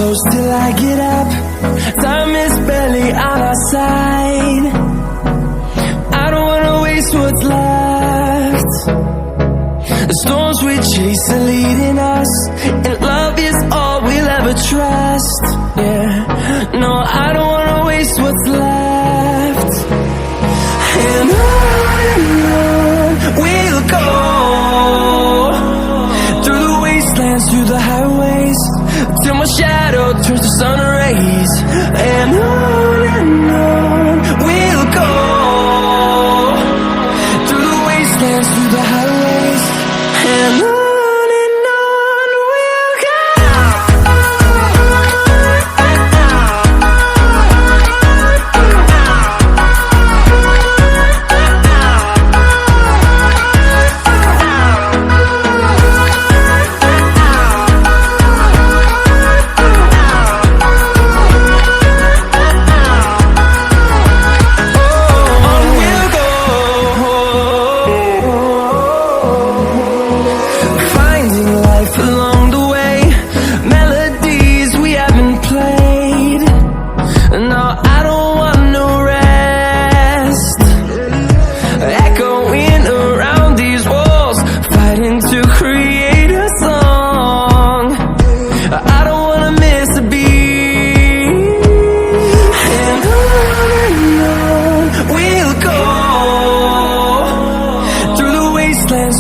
close till I get up. Time is barely on our side. I don't wanna waste what's left. The storms we chase are leading us, and love is all we'll ever trust. Yeah, no, I don't wanna waste what's left. And on we'll go, through the wastelands, through the highways, till my shadow turns to sun rays. And on we'll go, through the wastelands, through the highways, and on we'll go.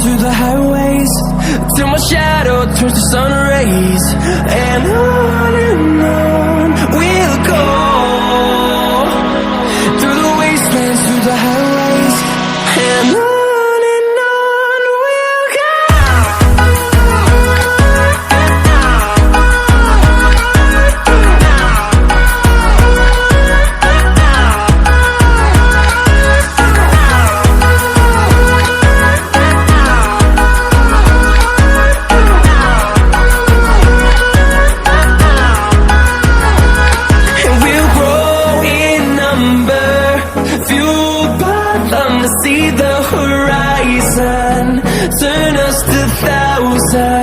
Through the highways, till my shadow turns to sun rays. And on we'll go, through the wastelands, through the highways, and on we'll go. See the horizon, turn us to thousands.